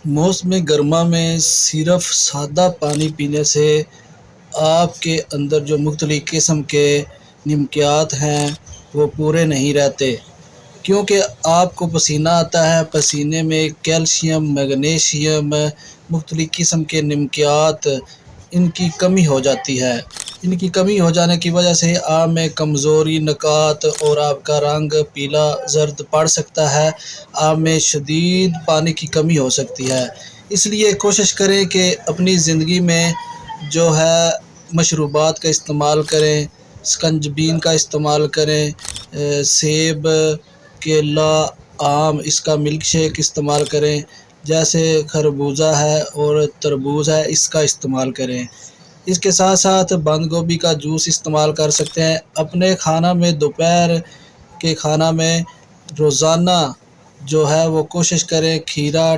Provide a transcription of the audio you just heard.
موسم گرما میں صرف سادہ پانی پینے سے آپ کے اندر جو مختلف قسم کے نمکیات ہیں وہ پورے نہیں رہتے، کیونکہ آپ کو پسینہ آتا ہے۔ پسینے میں کیلشیم، میگنیشیم، مختلف قسم کے نمکیات، ان کی کمی ہو جاتی ہے۔ ان کی کمی ہو جانے کی وجہ سے آپ میں کمزوری، نکات اور آپ کا رنگ پیلا زرد پڑ سکتا ہے۔ آپ میں شدید پانی کی کمی ہو سکتی ہے۔ اس لیے کوشش کریں کہ اپنی زندگی میں جو ہے مشروبات کا استعمال کریں، سکنجبین کا استعمال کریں، سیب، کیلا، آم، اس کا ملک شیک استعمال کریں، جیسے خربوزہ ہے اور تربوز ہے، اس کا استعمال کریں۔ اس کے ساتھ ساتھ بند گوبھی کا جوس استعمال کر سکتے ہیں۔ اپنے کھانا میں دوپہر کے کھانا میں روزانہ جو ہے وہ کوشش کریں کھیرا،